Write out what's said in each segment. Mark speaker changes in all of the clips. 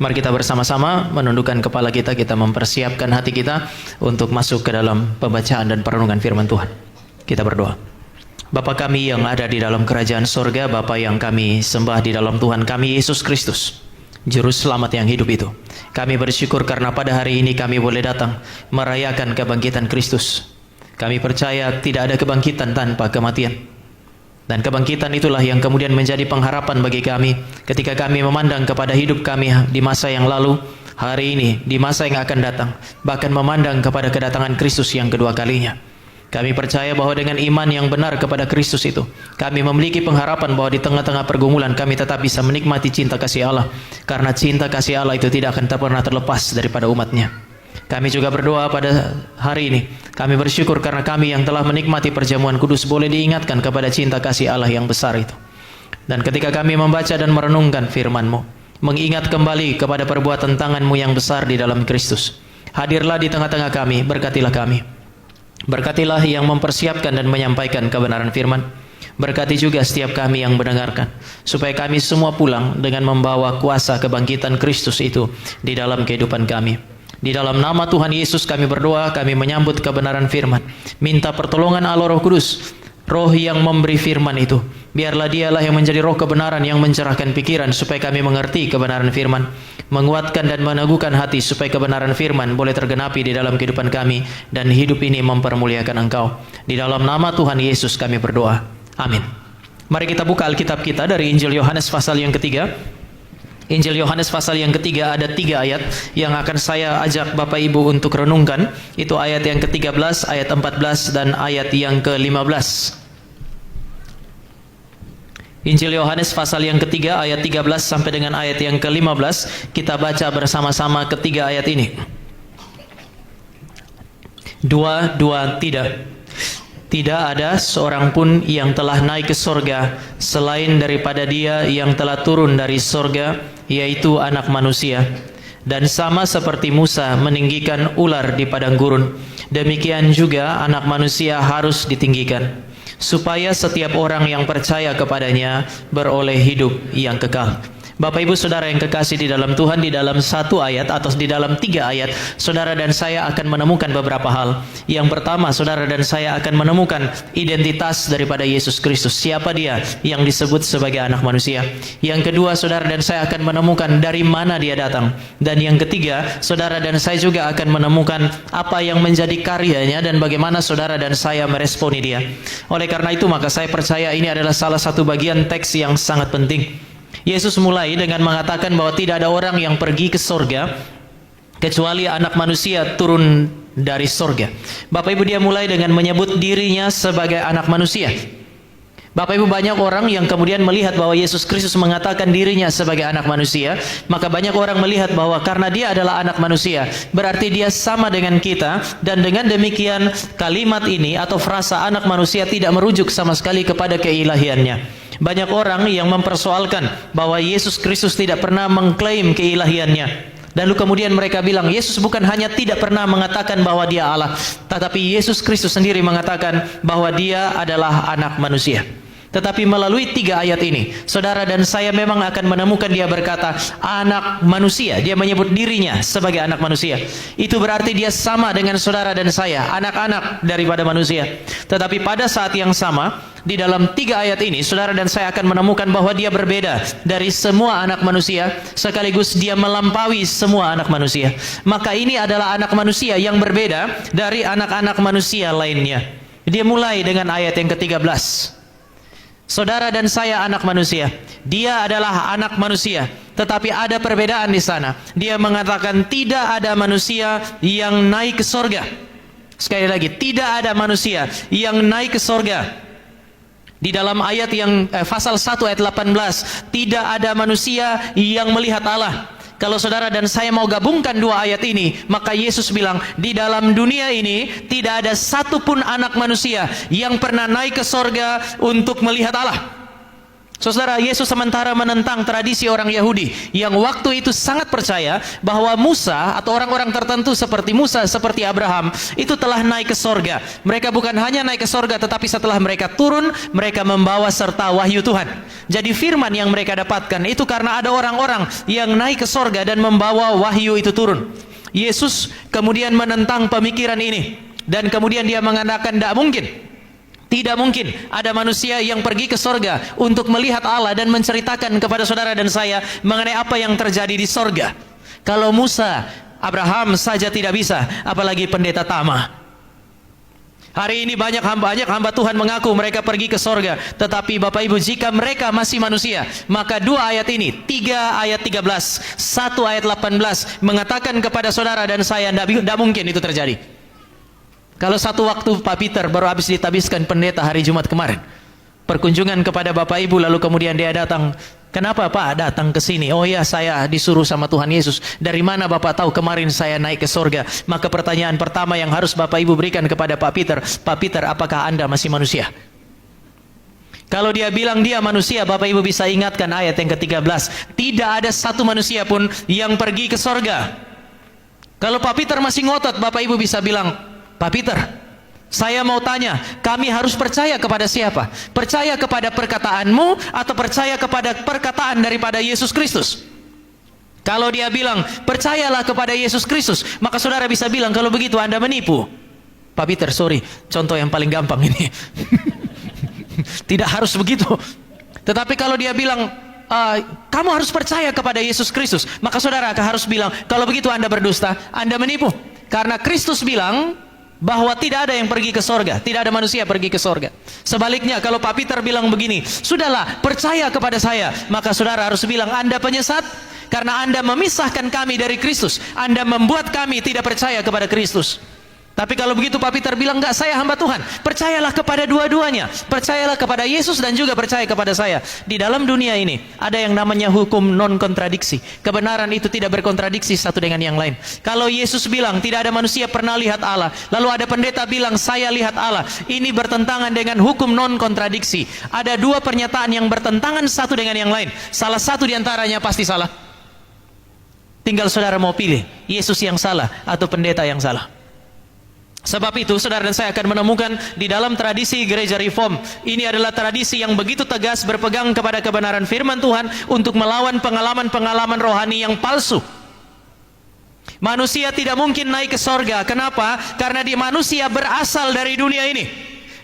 Speaker 1: Mari kita bersama-sama menundukkan kepala kita, kita mempersiapkan hati kita untuk masuk ke dalam pembacaan dan perenungan firman Tuhan. Kita berdoa. Bapa kami yang ada di dalam kerajaan sorga, Bapa yang kami sembah di dalam Tuhan kami Yesus Kristus, Juru Selamat yang hidup itu. Kami bersyukur karena pada hari ini kami boleh datang merayakan kebangkitan Kristus. Kami percaya tidak ada kebangkitan tanpa kematian. Dan kebangkitan itulah yang kemudian menjadi pengharapan bagi kami ketika kami memandang kepada hidup kami di masa yang lalu, hari ini, di masa yang akan datang, bahkan memandang kepada kedatangan Kristus yang kedua kalinya. Kami percaya bahwa dengan iman yang benar kepada Kristus itu, kami memiliki pengharapan bahwa di tengah-tengah pergumulan kami tetap bisa menikmati cinta kasih Allah, karena cinta kasih Allah itu tidak akan pernah terlepas daripada umatnya. Kami juga berdoa pada hari ini. Kami bersyukur karena kami yang telah menikmati perjamuan kudus boleh diingatkan kepada cinta kasih Allah yang besar itu. Dan ketika kami membaca dan merenungkan firman-Mu, mengingat kembali kepada perbuatan tangan-Mu yang besar di dalam Kristus, hadirlah di tengah-tengah kami, berkatilah kami. Berkatilah yang mempersiapkan dan menyampaikan kebenaran firman. Berkati juga setiap kami yang mendengarkan, supaya kami semua pulang dengan membawa kuasa kebangkitan Kristus itu di dalam kehidupan kami. Di dalam nama Tuhan Yesus kami berdoa, kami menyambut kebenaran firman. Minta pertolongan Allah Roh Kudus, Roh yang memberi firman itu. Biarlah dialah yang menjadi roh kebenaran yang mencerahkan pikiran supaya kami mengerti kebenaran firman. Menguatkan dan meneguhkan hati supaya kebenaran firman boleh tergenapi di dalam kehidupan kami. Dan hidup ini mempermuliakan Engkau. Di dalam nama Tuhan Yesus kami berdoa. Amin. Mari kita buka Alkitab kita dari Injil Yohanes pasal yang ketiga. Injil Yohanes pasal yang ketiga ada 3 ayat yang akan saya ajak Bapak Ibu untuk renungkan. Itu ayat yang ke-13, ayat 14 dan ayat yang ke-15. Injil Yohanes pasal yang ketiga ayat 13 sampai dengan ayat yang ke-15. Kita baca bersama-sama ketiga ayat ini. 2, tidak. Tidak ada seorang pun yang telah naik ke sorga selain daripada Dia yang telah turun dari sorga, yaitu Anak Manusia. Dan sama seperti Musa meninggikan ular di padang gurun, demikian juga Anak Manusia harus ditinggikan, supaya setiap orang yang percaya kepadanya beroleh hidup yang kekal. Bapak Ibu Saudara yang kekasih di dalam Tuhan, di dalam 1 ayat atau di dalam 3 ayat, saudara dan saya akan menemukan beberapa hal. Yang pertama, saudara dan saya akan menemukan identitas daripada Yesus Kristus. Siapa Dia yang disebut sebagai Anak Manusia. Yang kedua, saudara dan saya akan menemukan dari mana Dia datang. Dan yang ketiga, saudara dan saya juga akan menemukan apa yang menjadi karyanya dan bagaimana saudara dan saya meresponi Dia. Oleh karena itu, maka saya percaya ini adalah salah satu bagian teks yang sangat penting. Yesus mulai dengan mengatakan bahwa tidak ada orang yang pergi ke sorga kecuali Anak Manusia turun dari sorga. Bapak Ibu, Dia mulai dengan menyebut dirinya sebagai Anak Manusia. Bapak Ibu, banyak orang yang kemudian melihat bahwa Yesus Kristus mengatakan dirinya sebagai Anak Manusia, maka banyak orang melihat bahwa karena Dia adalah Anak Manusia, berarti Dia sama dengan kita. Dan dengan demikian kalimat ini atau frasa Anak Manusia tidak merujuk sama sekali kepada keilahiannya. Banyak orang yang mempersoalkan bahwa Yesus Kristus tidak pernah mengklaim keilahiannya. Dan lalu kemudian mereka bilang, Yesus bukan hanya tidak pernah mengatakan bahwa Dia Allah, tetapi Yesus Kristus sendiri mengatakan bahwa Dia adalah Anak Manusia. Tetapi melalui 3 ayat ini, saudara dan saya memang akan menemukan Dia berkata Anak Manusia. Dia menyebut dirinya sebagai Anak Manusia. Itu berarti Dia sama dengan saudara dan saya, anak-anak daripada manusia. Tetapi pada saat yang sama, di dalam 3 ayat ini, saudara dan saya akan menemukan bahwa Dia berbeda dari semua anak manusia, sekaligus Dia melampaui semua anak manusia. Maka ini adalah anak manusia yang berbeda dari anak-anak manusia lainnya. Dia mulai dengan ayat yang ke-13. Saudara dan saya anak manusia. Dia adalah anak manusia, tetapi ada perbedaan di sana. Dia mengatakan tidak ada manusia yang naik ke sorga. Sekali lagi, tidak ada manusia yang naik ke sorga. Di dalam ayat yang pasal 1 ayat 18, tidak ada manusia yang melihat Allah. Kalau saudara dan saya mau gabungkan 2 ayat ini, maka Yesus bilang, di dalam dunia ini tidak ada satupun anak manusia yang pernah naik ke sorga untuk melihat Allah. Saudara, Yesus sementara menentang tradisi orang Yahudi yang waktu itu sangat percaya bahwa Musa atau orang-orang tertentu seperti Musa, seperti Abraham, itu telah naik ke sorga. Mereka bukan hanya naik ke sorga, tetapi setelah mereka turun, mereka membawa serta wahyu Tuhan. Jadi firman yang mereka dapatkan itu karena ada orang-orang yang naik ke sorga dan membawa wahyu itu turun. Yesus kemudian menentang pemikiran ini, dan kemudian dia mengatakan tidak mungkin ada manusia yang pergi ke sorga untuk melihat Allah dan menceritakan kepada saudara dan saya mengenai apa yang terjadi di sorga. Kalau Musa, Abraham saja tidak bisa, apalagi pendeta Tama. Hari ini banyak hamba Tuhan mengaku mereka pergi ke sorga, tetapi Bapak Ibu, jika mereka masih manusia, maka 2 ayat ini, 3 ayat 13, 1 ayat 18 mengatakan kepada saudara dan saya tidak mungkin itu terjadi. Kalau satu waktu Pak Peter baru habis ditabiskan pendeta hari Jumat kemarin, perkunjungan kepada Bapak Ibu, lalu kemudian dia datang, kenapa Pak datang ke sini? Oh ya, saya disuruh sama Tuhan Yesus. Dari mana Bapak tahu kemarin saya naik ke sorga? Maka pertanyaan pertama yang harus Bapak Ibu berikan kepada Pak Peter, apakah Anda masih manusia? Kalau dia bilang dia manusia, Bapak Ibu bisa ingatkan ayat yang ke-13. Tidak ada satu manusia pun yang pergi ke sorga. Kalau Pak Peter masih ngotot, Bapak Ibu bisa bilang, Pak Peter, saya mau tanya, kami harus percaya kepada siapa? Percaya kepada perkataanmu atau percaya kepada perkataan daripada Yesus Kristus? Kalau dia bilang, percayalah kepada Yesus Kristus, maka saudara bisa bilang, kalau begitu Anda menipu. Pak Peter, sorry, contoh yang paling gampang ini. Tidak harus begitu. Tetapi kalau dia bilang, kamu harus percaya kepada Yesus Kristus, maka saudara harus bilang, kalau begitu Anda berdusta, Anda menipu. Karena Kristus bilang bahwa tidak ada yang pergi ke sorga, tidak ada manusia pergi ke sorga. Sebaliknya, kalau Pak Peter bilang begini, sudahlah, percaya kepada saya, maka saudara harus bilang, Anda penyesat karena Anda memisahkan kami dari Kristus, Anda membuat kami tidak percaya kepada Kristus. Tapi kalau begitu Pak Peter bilang, enggak, saya hamba Tuhan, percayalah kepada dua-duanya, percayalah kepada Yesus dan juga percaya kepada saya. Di dalam dunia ini ada yang namanya hukum non-kontradiksi. Kebenaran itu tidak berkontradiksi satu dengan yang lain. Kalau Yesus bilang tidak ada manusia pernah lihat Allah, lalu ada pendeta bilang saya lihat Allah, ini bertentangan dengan hukum non-kontradiksi. Ada dua pernyataan yang bertentangan satu dengan yang lain, salah satu diantaranya pasti salah. Tinggal saudara mau pilih, Yesus yang salah atau pendeta yang salah. Sebab itu saudara dan saya akan menemukan di dalam tradisi gereja reform, ini adalah tradisi yang begitu tegas berpegang kepada kebenaran firman Tuhan untuk melawan pengalaman-pengalaman rohani yang palsu. Manusia tidak mungkin naik ke sorga. Kenapa? Karena manusia berasal dari dunia ini,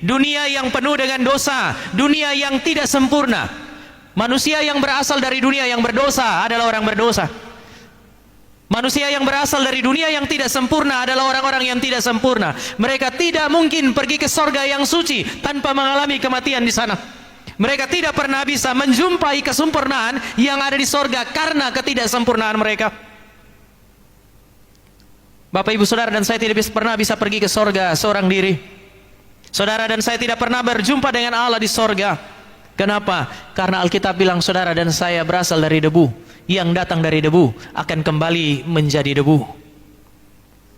Speaker 1: dunia yang penuh dengan dosa, dunia yang tidak sempurna. Manusia yang berasal dari dunia yang berdosa adalah orang berdosa. Manusia yang berasal dari dunia yang tidak sempurna adalah orang-orang yang tidak sempurna. Mereka tidak mungkin pergi ke sorga yang suci tanpa mengalami kematian di sana. Mereka tidak pernah bisa menjumpai kesempurnaan yang ada di sorga karena ketidaksempurnaan mereka. Bapak, Ibu, Saudara dan saya tidak pernah bisa pergi ke sorga seorang diri. Saudara dan saya tidak pernah berjumpa dengan Allah di sorga. Kenapa? Karena Alkitab bilang saudara dan saya berasal dari debu. Yang datang dari debu akan kembali menjadi debu.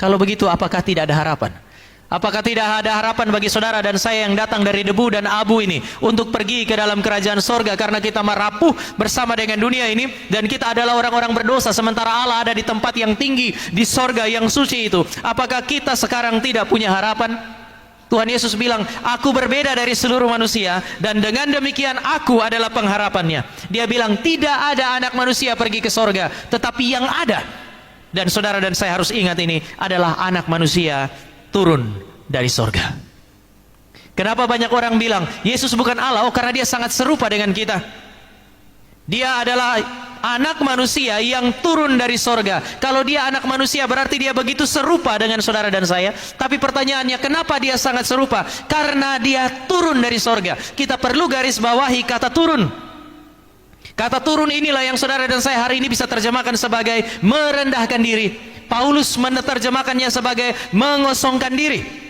Speaker 1: Kalau begitu, apakah tidak ada harapan? Apakah tidak ada harapan bagi saudara dan saya yang datang dari debu dan abu ini untuk pergi ke dalam kerajaan sorga, karena kita merapuh bersama dengan dunia ini dan kita adalah orang-orang berdosa, sementara Allah ada di tempat yang tinggi di sorga yang suci itu. Apakah kita sekarang tidak punya harapan? Tuhan Yesus bilang, aku berbeda dari seluruh manusia dan dengan demikian aku adalah pengharapannya. Dia bilang tidak ada anak manusia pergi ke sorga, tetapi yang ada, dan saudara dan saya harus ingat ini, adalah anak manusia turun dari sorga. Kenapa banyak orang bilang Yesus bukan Allah? Oh, karena dia sangat serupa dengan kita. Dia adalah anak manusia yang turun dari sorga. Kalau dia anak manusia berarti dia begitu serupa dengan saudara dan saya. Tapi pertanyaannya, kenapa dia sangat serupa? Karena dia turun dari sorga. Kita perlu garis bawahi kata turun. Kata turun inilah yang saudara dan saya hari ini bisa terjemahkan sebagai merendahkan diri. Paulus menerjemahkannya sebagai mengosongkan diri.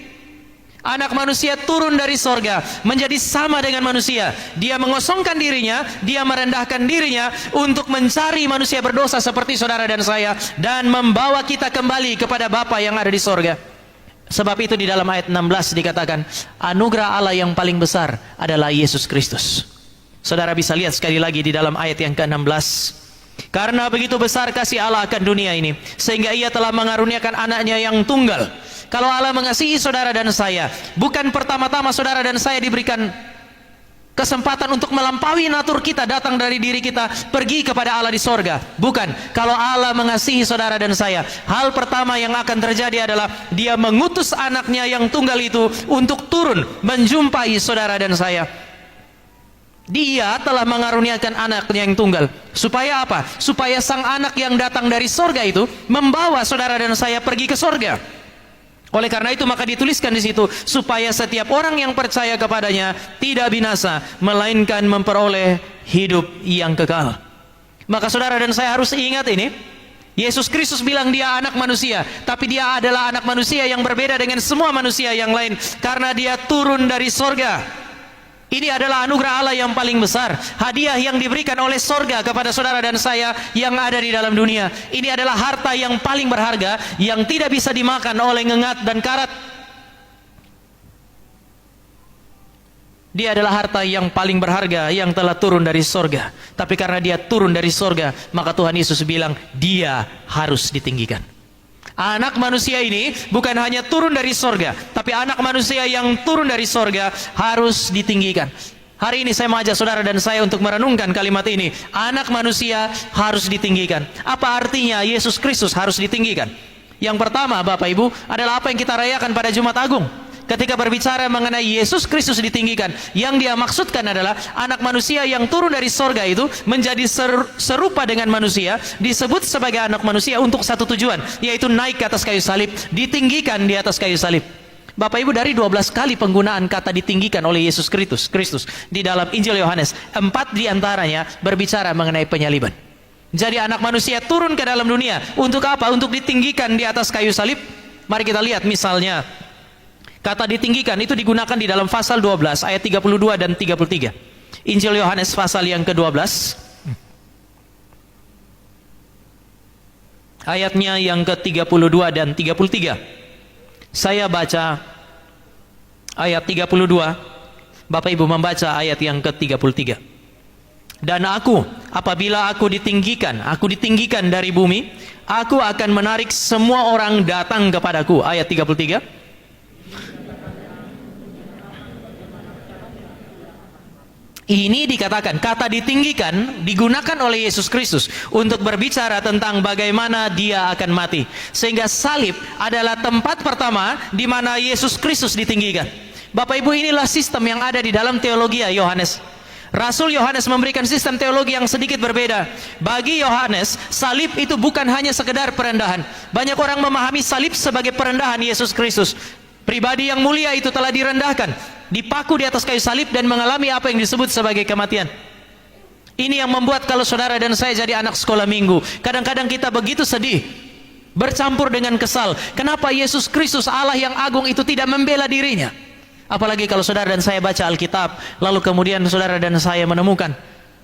Speaker 1: Anak manusia turun dari sorga menjadi sama dengan manusia. Dia mengosongkan dirinya, dia merendahkan dirinya untuk mencari manusia berdosa seperti saudara dan saya, dan membawa kita kembali kepada Bapa yang ada di sorga. Sebab itu di dalam ayat 16 dikatakan, anugerah Allah yang paling besar adalah Yesus Kristus. Saudara bisa lihat sekali lagi di dalam ayat yang ke-16. Karena begitu besar kasih Allah akan dunia ini, sehingga ia telah mengaruniakan anaknya yang tunggal. Kalau Allah mengasihi saudara dan saya, bukan pertama-tama saudara dan saya diberikan kesempatan untuk melampaui natur kita, datang dari diri kita, pergi kepada Allah di sorga. Bukan. Kalau Allah mengasihi saudara dan saya, hal pertama yang akan terjadi adalah Dia mengutus anaknya yang tunggal itu untuk turun menjumpai saudara dan saya. Dia telah mengaruniakan anaknya yang tunggal. Supaya apa? Supaya sang anak yang datang dari sorga itu membawa saudara dan saya pergi ke sorga. Oleh karena itu maka dituliskan di situ, supaya setiap orang yang percaya kepadanya tidak binasa, melainkan memperoleh hidup yang kekal. Maka saudara dan saya harus ingat ini. Yesus Kristus bilang Dia anak manusia, tapi Dia adalah anak manusia yang berbeda dengan semua manusia yang lain, karena Dia turun dari sorga. Ini adalah anugerah Allah yang paling besar, hadiah yang diberikan oleh sorga kepada saudara dan saya yang ada di dalam dunia. Ini adalah harta yang paling berharga, yang tidak bisa dimakan oleh ngengat dan karat. Dia adalah harta yang paling berharga yang telah turun dari sorga. Tapi karena Dia turun dari sorga, maka Tuhan Yesus bilang Dia harus ditinggikan. Anak manusia ini bukan hanya turun dari sorga, tapi anak manusia yang turun dari sorga harus ditinggikan. Hari ini saya mengajak saudara dan saya untuk merenungkan kalimat ini. Anak manusia harus ditinggikan. Apa artinya Yesus Kristus harus ditinggikan? Yang pertama, Bapak Ibu, adalah apa yang kita rayakan pada Jumat Agung. Ketika berbicara mengenai Yesus Kristus ditinggikan, yang Dia maksudkan adalah anak manusia yang turun dari sorga itu menjadi serupa dengan manusia, disebut sebagai anak manusia untuk satu tujuan, yaitu naik ke atas kayu salib, ditinggikan di atas kayu salib. Bapak Ibu, dari 12 kali penggunaan kata ditinggikan oleh Yesus Kristus di dalam Injil Yohanes, 4 diantaranya berbicara mengenai penyaliban. Jadi anak manusia turun ke dalam dunia untuk apa? Untuk ditinggikan di atas kayu salib. Mari kita lihat misalnya, kata ditinggikan itu digunakan di dalam pasal 12 ayat 32 dan 33. Injil Yohanes pasal yang ke-12 ayatnya yang ke-32 dan 33. Saya baca ayat 32, Bapak Ibu membaca ayat yang ke-33. Dan aku, apabila aku ditinggikan dari bumi, aku akan menarik semua orang datang kepadaku. Ayat 33. Ini dikatakan, kata ditinggikan digunakan oleh Yesus Kristus untuk berbicara tentang bagaimana Dia akan mati. Sehingga salib adalah tempat pertama di mana Yesus Kristus ditinggikan. Bapak Ibu, inilah sistem yang ada di dalam teologi Yohanes. Rasul Yohanes memberikan sistem teologi yang sedikit berbeda. Bagi Yohanes, salib itu bukan hanya sekedar perendahan. Banyak orang memahami salib sebagai perendahan Yesus Kristus. Pribadi yang mulia itu telah direndahkan, dipaku di atas kayu salib dan mengalami apa yang disebut sebagai kematian. Ini yang membuat kalau saudara dan saya jadi anak sekolah minggu, kadang-kadang kita begitu sedih, bercampur dengan kesal. Kenapa Yesus Kristus Allah yang agung itu tidak membela dirinya? Apalagi kalau saudara dan saya baca Alkitab, lalu kemudian saudara dan saya menemukan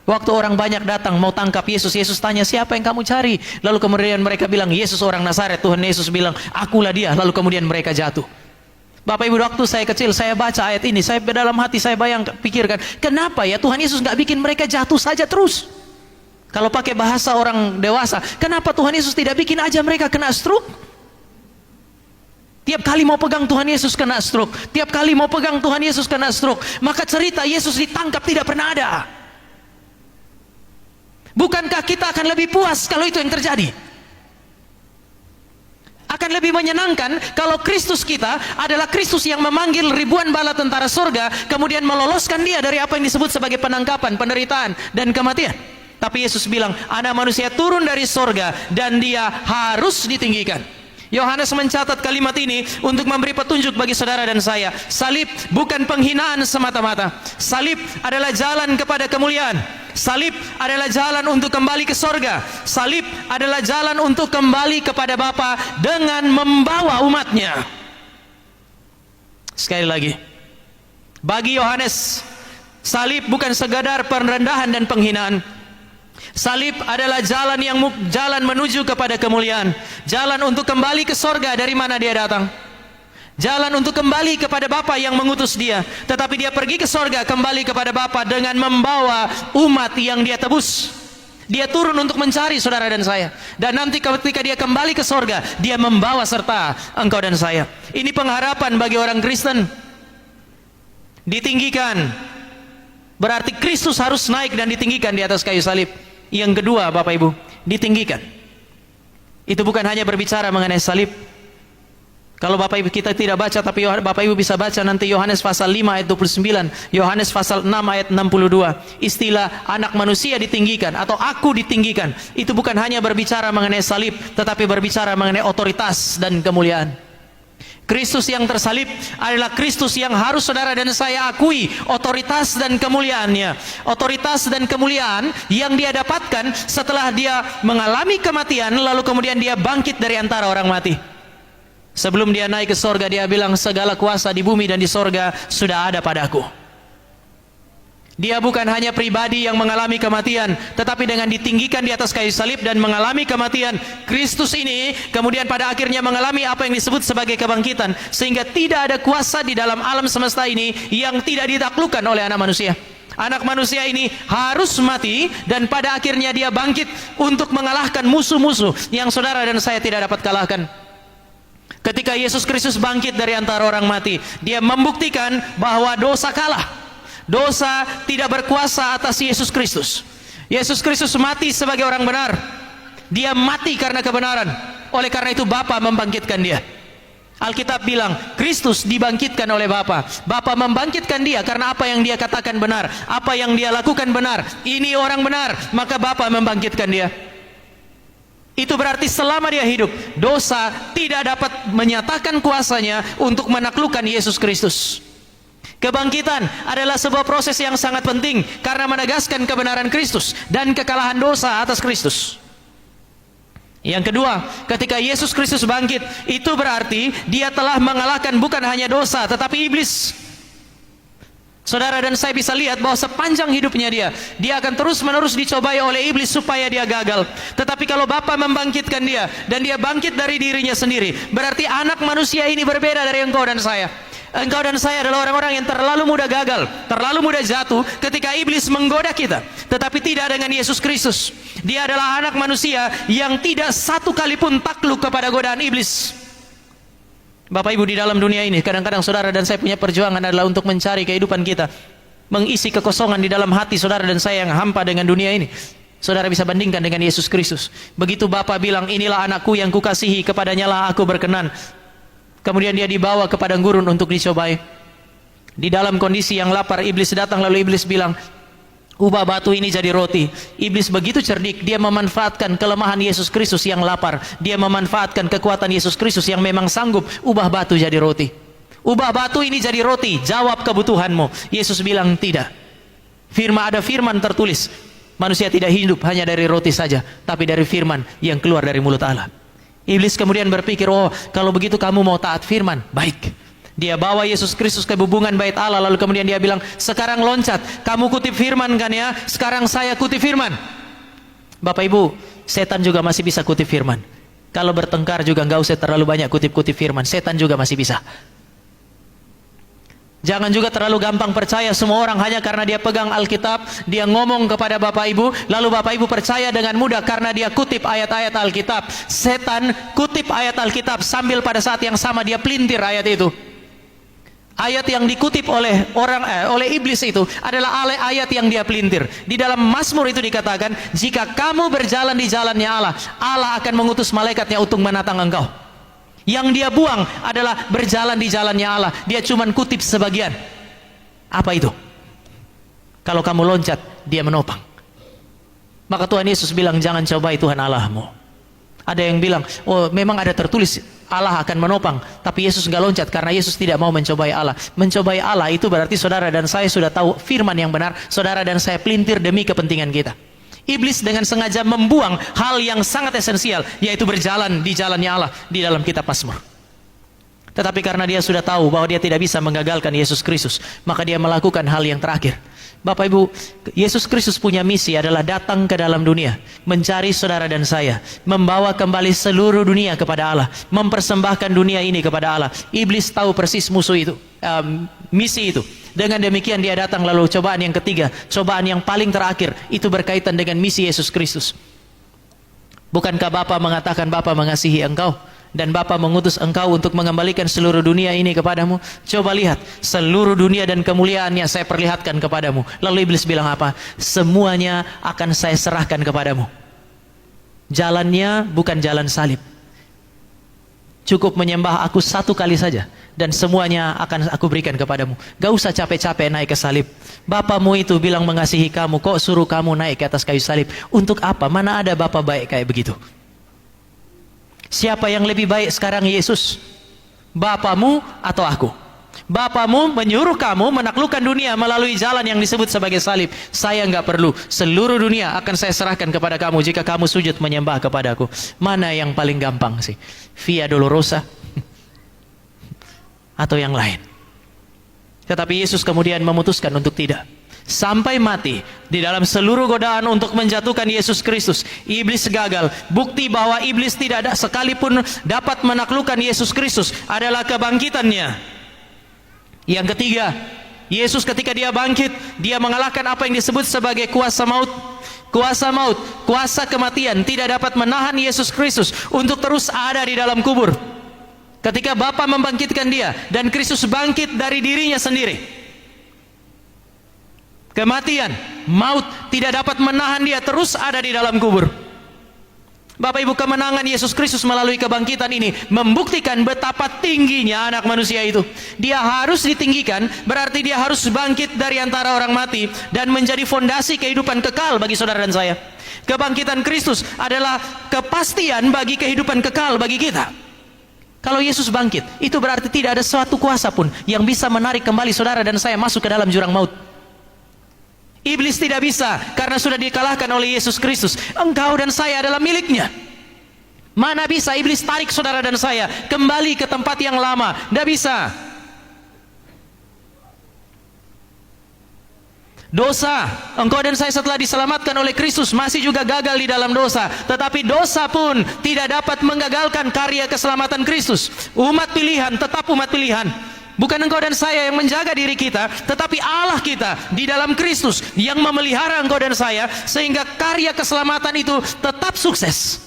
Speaker 1: waktu orang banyak datang mau tangkap Yesus, Yesus tanya, siapa yang kamu cari? Lalu kemudian mereka bilang, Yesus orang Nazaret. Tuhan Yesus bilang, akulah Dia. Lalu kemudian mereka jatuh. Bapak Ibu, waktu saya kecil, saya baca ayat ini, saya dalam hati saya pikirkan, kenapa ya Tuhan Yesus nggak bikin mereka jatuh saja terus? Kalau pakai bahasa orang dewasa, kenapa Tuhan Yesus tidak bikin aja mereka kena stroke? Tiap kali mau pegang Tuhan Yesus kena stroke, tiap kali mau pegang Tuhan Yesus kena stroke. Maka cerita Yesus ditangkap tidak pernah ada. Bukankah kita akan lebih puas kalau itu yang terjadi? Akan lebih menyenangkan kalau Kristus kita adalah Kristus yang memanggil ribuan bala tentara surga, kemudian meloloskan dia dari apa yang disebut sebagai penangkapan, penderitaan, dan kematian. Tapi Yesus bilang, anak manusia turun dari surga dan Dia harus ditinggikan. Yohanes mencatat kalimat ini untuk memberi petunjuk bagi saudara dan saya. Salib bukan penghinaan semata-mata. Salib adalah jalan kepada kemuliaan. Salib adalah jalan untuk kembali ke sorga. Salib adalah jalan untuk kembali kepada Bapa dengan membawa umatnya. Sekali lagi, bagi Yohanes, salib bukan sekadar perendahan dan penghinaan. Salib adalah jalan menuju kepada kemuliaan, jalan untuk kembali ke sorga dari mana dia datang. Jalan untuk kembali kepada Bapa yang mengutus dia. Tetapi dia pergi ke sorga, kembali kepada Bapa dengan membawa umat yang dia tebus. Dia turun untuk mencari saudara dan saya. Dan nanti ketika dia kembali ke sorga, dia membawa serta engkau dan saya. Ini pengharapan bagi orang Kristen. Ditinggikan. Berarti Kristus harus naik dan ditinggikan di atas kayu salib. Yang kedua, Bapak Ibu, ditinggikan. Itu bukan hanya berbicara mengenai salib. Kalau Bapak Ibu kita tidak baca, tapi Bapak Ibu bisa baca nanti Yohanes pasal 5 ayat 29, Yohanes pasal 6 ayat 62. Istilah anak manusia ditinggikan atau aku ditinggikan, itu bukan hanya berbicara mengenai salib, tetapi berbicara mengenai otoritas dan kemuliaan. Kristus yang tersalib adalah Kristus yang harus saudara dan saya akui otoritas dan kemuliaannya. Otoritas dan kemuliaan yang dia dapatkan setelah dia mengalami kematian, lalu kemudian dia bangkit dari antara orang mati. Sebelum dia naik ke sorga, dia bilang segala kuasa di bumi dan di sorga sudah ada padaku. Dia bukan hanya pribadi yang mengalami kematian, tetapi dengan ditinggikan di atas kayu salib dan mengalami kematian, Kristus ini kemudian pada akhirnya mengalami apa yang disebut sebagai kebangkitan. Sehingga tidak ada kuasa di dalam alam semesta ini yang tidak ditaklukkan oleh anak manusia. Anak manusia ini harus mati dan pada akhirnya dia bangkit untuk mengalahkan musuh-musuh yang saudara dan saya tidak dapat kalahkan. Ketika Yesus Kristus bangkit dari antara orang mati, dia membuktikan bahwa dosa kalah. Dosa tidak berkuasa atas Yesus Kristus. Yesus Kristus mati sebagai orang benar. Dia mati karena kebenaran. Oleh karena itu Bapa membangkitkan dia. Alkitab bilang Kristus dibangkitkan oleh Bapa. Bapa membangkitkan dia karena apa yang dia katakan benar, apa yang dia lakukan benar. Ini orang benar, maka Bapa membangkitkan dia. Itu berarti selama dia hidup, dosa tidak dapat menyatakan kuasanya untuk menaklukkan Yesus Kristus. Kebangkitan adalah sebuah proses yang sangat penting karena menegaskan kebenaran Kristus dan kekalahan dosa atas Kristus. Yang kedua, ketika Yesus Kristus bangkit, itu berarti dia telah mengalahkan bukan hanya dosa tetapi iblis. Saudara dan saya bisa lihat bahwa sepanjang hidupnya dia akan terus-menerus dicobai oleh iblis supaya dia gagal. Tetapi kalau Bapa membangkitkan dia dan dia bangkit dari dirinya sendiri, berarti anak manusia ini berbeda dari engkau dan saya. Engkau dan saya adalah orang-orang yang terlalu mudah gagal, terlalu mudah jatuh ketika iblis menggoda kita. Tetapi tidak dengan Yesus Kristus. Dia adalah anak manusia yang tidak satu kali pun takluk kepada godaan iblis. Bapak Ibu, di dalam dunia ini kadang-kadang saudara dan saya punya perjuangan adalah untuk mencari kehidupan kita, mengisi kekosongan di dalam hati saudara dan saya yang hampa dengan dunia ini. Saudara bisa bandingkan dengan Yesus Kristus. Begitu Bapa bilang, inilah anakku yang kukasihi, kepadanya lah aku berkenan. Kemudian dia dibawa ke padang gurun untuk dicobai. Di dalam kondisi yang lapar, iblis datang lalu iblis bilang, ubah batu ini jadi roti. Iblis begitu cerdik, dia memanfaatkan kelemahan Yesus Kristus yang lapar. Dia memanfaatkan kekuatan Yesus Kristus yang memang sanggup ubah batu jadi roti. Ubah batu ini jadi roti, jawab kebutuhanmu. Yesus bilang tidak. Ada firman tertulis, manusia tidak hidup hanya dari roti saja, tapi dari firman yang keluar dari mulut Allah. Iblis kemudian berpikir, oh kalau begitu kamu mau taat firman, baik. Dia bawa Yesus Kristus ke hubungan bait Allah, lalu kemudian dia bilang, sekarang loncat, kamu kutip firman kan ya, sekarang saya kutip firman. Bapak Ibu, setan juga masih bisa kutip firman. Kalau bertengkar juga nggak usah terlalu banyak kutip-kutip firman, setan juga masih bisa. Jangan juga terlalu gampang percaya semua orang hanya karena dia pegang Alkitab, dia ngomong kepada Bapak Ibu, lalu Bapak Ibu percaya dengan mudah karena dia kutip ayat-ayat Alkitab. Setan kutip ayat Alkitab sambil pada saat yang sama dia pelintir ayat itu. Ayat yang dikutip oleh iblis itu adalah ayat yang dia pelintir. Di dalam Mazmur itu dikatakan, jika kamu berjalan di jalannya Allah, Allah akan mengutus malaikatnya untuk menatang engkau. Yang dia buang adalah berjalan di jalannya Allah. Dia cuma kutip sebagian. Apa itu? Kalau kamu loncat, dia menopang. Maka Tuhan Yesus bilang, jangan cobai Tuhan Allahmu. Ada yang bilang, oh memang ada tertulis Allah akan menopang, tapi Yesus nggak loncat karena Yesus tidak mau mencobai Allah. Mencobai Allah itu berarti saudara dan saya sudah tahu firman yang benar, saudara dan saya pelintir demi kepentingan kita. Iblis dengan sengaja membuang hal yang sangat esensial, yaitu berjalan di jalannya Allah di dalam kitab Mazmur. Tetapi karena dia sudah tahu bahwa dia tidak bisa menggagalkan Yesus Kristus, maka dia melakukan hal yang terakhir. Bapak Ibu, Yesus Kristus punya misi adalah datang ke dalam dunia, mencari saudara dan saya, membawa kembali seluruh dunia kepada Allah, mempersembahkan dunia ini kepada Allah. Iblis tahu persis musuh itu, misi itu. Dengan demikian dia datang, lalu cobaan yang ketiga, cobaan yang paling terakhir, itu berkaitan dengan misi Yesus Kristus. Bukankah Bapa mengatakan Bapa mengasihi engkau? Dan Bapa mengutus engkau untuk mengembalikan seluruh dunia ini kepadamu. Coba lihat, seluruh dunia dan kemuliaannya saya perlihatkan kepadamu. Lalu iblis bilang apa? Semuanya akan saya serahkan kepadamu. Jalannya bukan jalan salib. Cukup menyembah aku satu kali saja, dan semuanya akan aku berikan kepadamu. Gak usah capek-capek naik ke salib. Bapamu itu bilang mengasihi kamu, kok suruh kamu naik ke atas kayu salib? Untuk apa? Mana ada Bapa baik kayak begitu? Siapa yang lebih baik sekarang, Yesus? Bapamu atau aku? Bapamu menyuruh kamu menaklukkan dunia melalui jalan yang disebut sebagai salib. Saya nggak perlu. Seluruh dunia akan saya serahkan kepada kamu jika kamu sujud menyembah kepadaku. Mana yang paling gampang sih? Via Dolorosa atau yang lain? Tetapi Yesus kemudian memutuskan untuk tidak. Sampai mati di dalam seluruh godaan untuk menjatuhkan Yesus Kristus, iblis gagal. Bukti bahwa iblis tidak ada sekalipun dapat menaklukkan Yesus Kristus adalah kebangkitannya. Yang ketiga, Yesus ketika dia bangkit, dia mengalahkan apa yang disebut sebagai kuasa maut. Kuasa maut, kuasa kematian tidak dapat menahan Yesus Kristus untuk terus ada di dalam kubur. Ketika Bapa membangkitkan dia dan Kristus bangkit dari dirinya sendiri, kematian, maut tidak dapat menahan dia terus ada di dalam kubur. Bapak Ibu, kemenangan Yesus Kristus melalui kebangkitan ini membuktikan betapa tingginya anak manusia itu. Dia harus ditinggikan, berarti dia harus bangkit dari antara orang mati dan menjadi fondasi kehidupan kekal bagi saudara dan saya. Kebangkitan Kristus adalah kepastian bagi kehidupan kekal bagi kita. Kalau Yesus bangkit, itu berarti tidak ada suatu kuasa pun yang bisa menarik kembali saudara dan saya masuk ke dalam jurang maut. Iblis tidak bisa, karena sudah dikalahkan oleh Yesus Kristus. Engkau dan saya adalah miliknya. Mana bisa iblis tarik saudara dan saya kembali ke tempat yang lama? Tidak bisa. Dosa, engkau dan saya setelah diselamatkan oleh Kristus masih juga gagal di dalam dosa. Tetapi dosa pun tidak dapat menggagalkan karya keselamatan Kristus. Umat pilihan tetap umat pilihan. Bukan engkau dan saya yang menjaga diri kita, tetapi Allah kita di dalam Kristus yang memelihara engkau dan saya, sehingga karya keselamatan itu tetap sukses.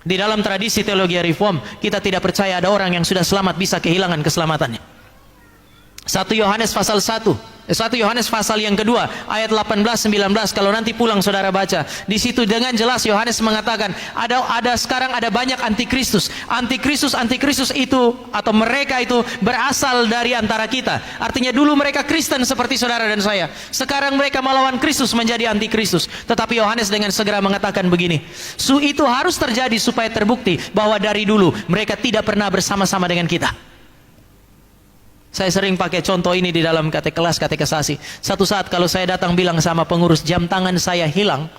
Speaker 1: Di dalam tradisi teologi reform, kita tidak percaya ada orang yang sudah selamat bisa kehilangan keselamatannya. 1 Yohanes pasal 1 Yohanes pasal yang kedua ayat 18-19, kalau nanti pulang saudara baca di situ dengan jelas Yohanes mengatakan sekarang ada banyak antikristus itu atau mereka itu berasal dari antara kita. Artinya dulu mereka Kristen seperti saudara dan saya, sekarang mereka melawan Kristus menjadi antikristus. Tetapi Yohanes dengan segera mengatakan begini, itu harus terjadi supaya terbukti bahwa dari dulu mereka tidak pernah bersama-sama dengan kita. Saya sering pakai contoh ini di dalam kelas katekesasi. Satu saat kalau saya datang bilang sama pengurus jam tangan saya hilang,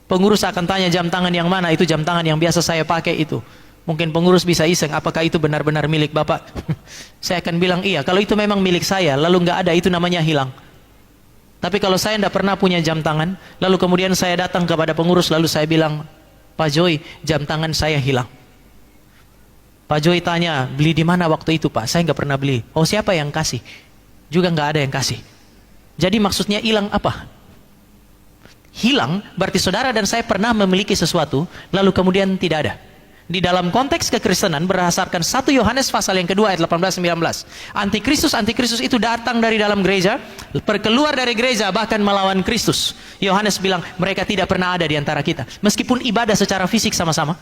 Speaker 1: pengurus akan tanya jam tangan yang mana? Itu jam tangan yang biasa saya pakai itu. Mungkin pengurus bisa iseng, apakah itu benar-benar milik Bapak? Saya akan bilang iya, kalau itu memang milik saya, lalu nggak ada, itu namanya hilang. Tapi kalau saya tidak pernah punya jam tangan, lalu kemudian saya datang kepada pengurus, lalu saya bilang, Pak Joy, jam tangan saya hilang. Pak Joy tanya, beli di mana waktu itu Pak? Saya nggak pernah beli. Oh, siapa yang kasih? Juga nggak ada yang kasih. Jadi maksudnya hilang apa? Hilang berarti saudara dan saya pernah memiliki sesuatu, lalu kemudian tidak ada. Di dalam konteks kekristenan berdasarkan 1 Yohanes pasal yang kedua ayat 18-19, antikristus itu datang dari dalam gereja, keluar dari gereja bahkan melawan Kristus. Yohanes bilang mereka tidak pernah ada di antara kita, meskipun ibadah secara fisik sama-sama,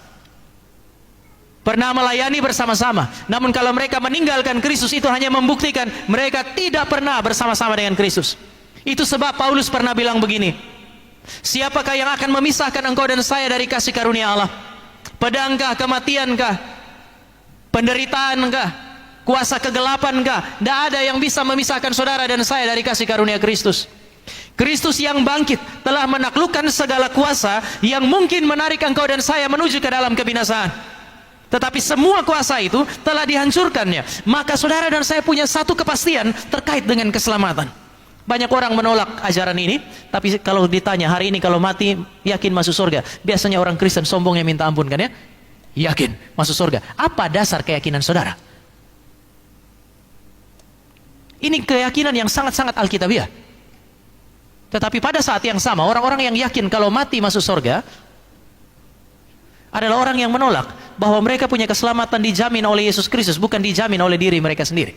Speaker 1: pernah melayani bersama-sama. Namun kalau mereka meninggalkan Kristus, itu hanya membuktikan mereka tidak pernah bersama-sama dengan Kristus. Itu sebab Paulus pernah bilang begini, siapakah yang akan memisahkan engkau dan saya dari kasih karunia Allah? Pedangkah, kematiankah, penderitaankah, kuasa kegelapankah? Tidak ada yang bisa memisahkan saudara dan saya dari kasih karunia Kristus. Kristus yang bangkit telah menaklukkan segala kuasa yang mungkin menarik engkau dan saya menuju ke dalam kebinasaan. Tetapi semua kuasa itu telah dihancurkannya. Maka saudara dan saya punya satu kepastian terkait dengan keselamatan. Banyak orang menolak ajaran ini, tapi kalau ditanya hari ini kalau mati yakin masuk surga, biasanya orang Kristen sombong yang minta ampun kan ya? Yakin masuk surga. Apa dasar keyakinan saudara? Ini keyakinan yang sangat-sangat alkitabiah. Tetapi pada saat yang sama, orang-orang yang yakin kalau mati masuk surga adalah orang yang menolak bahwa mereka punya keselamatan dijamin oleh Yesus Kristus, bukan dijamin oleh diri mereka sendiri.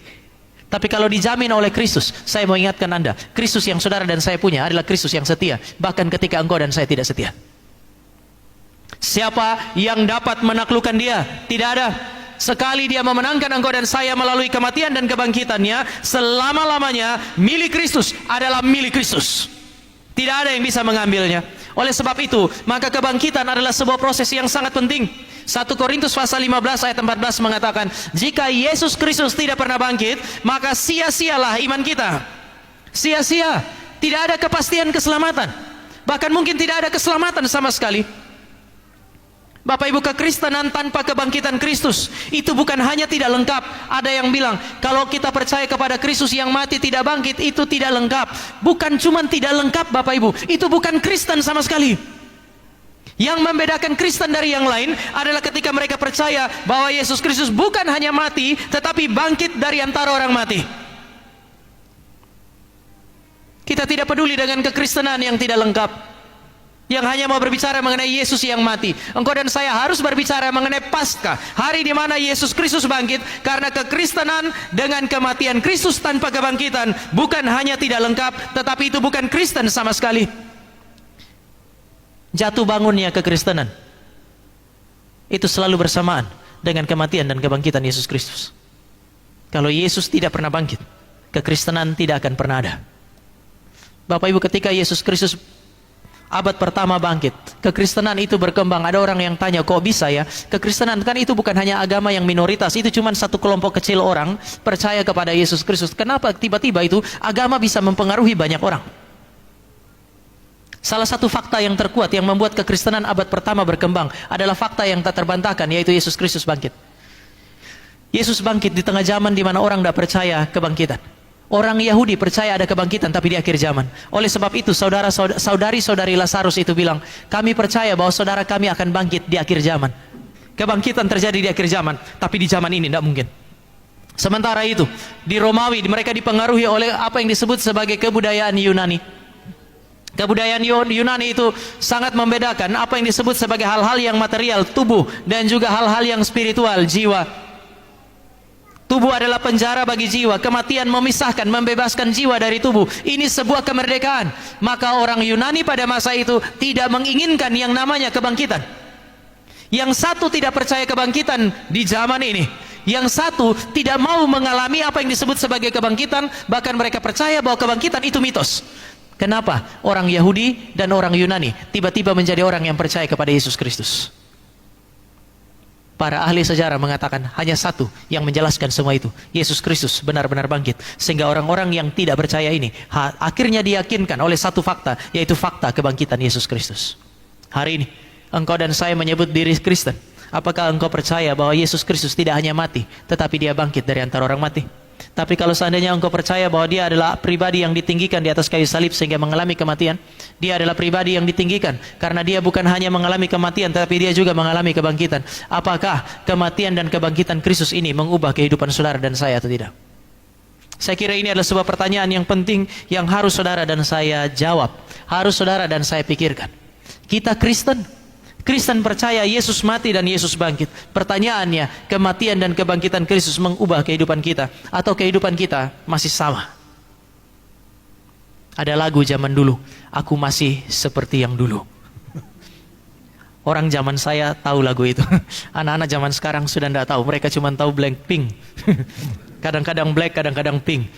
Speaker 1: Tapi kalau dijamin oleh Kristus, saya mau ingatkan Anda, Kristus yang saudara dan saya punya adalah Kristus yang setia, bahkan ketika engkau dan saya tidak setia. Siapa yang dapat menaklukkan dia? Tidak ada. Sekali dia memenangkan engkau dan saya melalui kematian dan kebangkitannya, selama-lamanya milik Kristus adalah milik Kristus. Tidak ada yang bisa mengambilnya. Oleh sebab itu, maka kebangkitan adalah sebuah proses yang sangat penting. 1 Korintus pasal 15 ayat 14 mengatakan, jika Yesus Kristus tidak pernah bangkit, maka sia-sialah iman kita. Sia-sia. Tidak ada kepastian keselamatan. Bahkan mungkin tidak ada keselamatan sama sekali. Bapak Ibu, kekristenan tanpa kebangkitan Kristus itu bukan hanya tidak lengkap. Ada yang bilang kalau kita percaya kepada Kristus yang mati tidak bangkit itu tidak lengkap. Bukan cuma tidak lengkap Bapak Ibu, itu bukan Kristen sama sekali. Yang membedakan Kristen dari yang lain adalah ketika mereka percaya bahwa Yesus Kristus bukan hanya mati tetapi bangkit dari antara orang mati. Kita tidak peduli dengan kekristenan yang tidak lengkap, yang hanya mau berbicara mengenai Yesus yang mati. Engkau dan saya harus berbicara mengenai Paskah, hari di mana Yesus Kristus bangkit. Karena kekristenan dengan kematian Kristus tanpa kebangkitan bukan hanya tidak lengkap, tetapi itu bukan Kristen sama sekali. Jatuh bangunnya kekristenan itu selalu bersamaan dengan kematian dan kebangkitan Yesus Kristus. Kalau Yesus tidak pernah bangkit, kekristenan tidak akan pernah ada. Bapak Ibu, ketika Yesus Kristus abad pertama bangkit, kekristenan itu berkembang. Ada orang yang tanya, kok bisa ya? Kekristenan kan itu bukan hanya agama yang minoritas, itu cuma satu kelompok kecil orang percaya kepada Yesus Kristus. Kenapa tiba-tiba itu agama bisa mempengaruhi banyak orang? Salah satu fakta yang terkuat yang membuat kekristenan abad pertama berkembang adalah fakta yang tak terbantahkan, yaitu Yesus Kristus bangkit. Yesus bangkit di tengah zaman di mana orang tidak percaya kebangkitan. Orang Yahudi percaya ada kebangkitan tapi di akhir zaman. Oleh sebab itu saudari-saudari Lazarus itu bilang, kami percaya bahwa saudara kami akan bangkit di akhir zaman. Kebangkitan terjadi di akhir zaman, tapi di zaman ini tidak mungkin. Sementara itu di Romawi mereka dipengaruhi oleh apa yang disebut sebagai kebudayaan Yunani. Kebudayaan Yunani itu sangat membedakan apa yang disebut sebagai hal-hal yang material, tubuh, dan juga hal-hal yang spiritual, jiwa. Tubuh adalah penjara bagi jiwa, kematian memisahkan, membebaskan jiwa dari tubuh. Ini sebuah kemerdekaan. Maka orang Yunani pada masa itu tidak menginginkan yang namanya kebangkitan. Yang satu tidak percaya kebangkitan di zaman ini, yang satu tidak mau mengalami apa yang disebut sebagai kebangkitan. Bahkan mereka percaya bahwa kebangkitan itu mitos. Kenapa orang Yahudi dan orang Yunani tiba-tiba menjadi orang yang percaya kepada Yesus Kristus? Para ahli sejarah mengatakan hanya satu yang menjelaskan semua itu, Yesus Kristus benar-benar bangkit. Sehingga orang-orang yang tidak percaya ini akhirnya diyakinkan oleh satu fakta, yaitu fakta kebangkitan Yesus Kristus. Hari ini engkau dan saya menyebut diri Kristen. Apakah engkau percaya bahwa Yesus Kristus tidak hanya mati, tetapi dia bangkit dari antara orang mati? Tapi kalau seandainya engkau percaya bahwa dia adalah pribadi yang ditinggikan di atas kayu salib sehingga mengalami kematian, dia adalah pribadi yang ditinggikan karena dia bukan hanya mengalami kematian tetapi dia juga mengalami kebangkitan. Apakah kematian dan kebangkitan Kristus ini mengubah kehidupan saudara dan saya atau tidak? Saya kira ini adalah sebuah pertanyaan yang penting yang harus saudara dan saya jawab, harus saudara dan saya pikirkan. Kita Kristen percaya Yesus mati dan Yesus bangkit. Pertanyaannya, kematian dan kebangkitan Kristus mengubah kehidupan kita atau kehidupan kita masih sama? Ada lagu zaman dulu, aku masih seperti yang dulu. Orang zaman saya tahu lagu itu. Anak-anak zaman sekarang sudah tidak tahu, mereka cuma tahu Blackpink. Kadang-kadang black, kadang-kadang pink.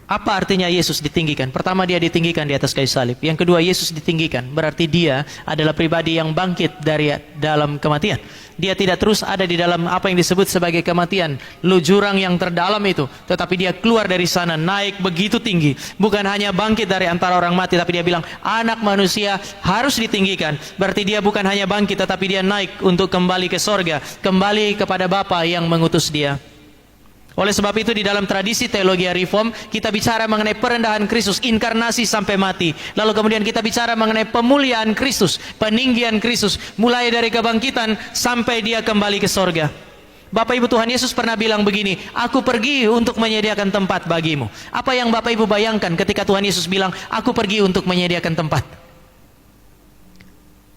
Speaker 1: Apa artinya Yesus ditinggikan? Pertama, dia ditinggikan di atas kayu salib. Yang kedua, Yesus ditinggikan berarti dia adalah pribadi yang bangkit dari dalam kematian. Dia tidak terus ada di dalam apa yang disebut sebagai kematian, jurang yang terdalam itu, tetapi dia keluar dari sana, naik begitu tinggi. Bukan hanya bangkit dari antara orang mati, tapi dia bilang anak manusia harus ditinggikan. Berarti dia bukan hanya bangkit, tetapi dia naik untuk kembali ke sorga, kembali kepada Bapa yang mengutus dia. Oleh sebab itu di dalam tradisi teologi reform kita bicara mengenai perendahan Kristus, inkarnasi sampai mati. Lalu kemudian kita bicara mengenai pemuliaan Kristus, peninggian Kristus, mulai dari kebangkitan sampai dia kembali ke sorga. Bapak Ibu, Tuhan Yesus pernah bilang begini, aku pergi untuk menyediakan tempat bagimu. Apa yang Bapak Ibu bayangkan ketika Tuhan Yesus bilang, aku pergi untuk menyediakan tempat?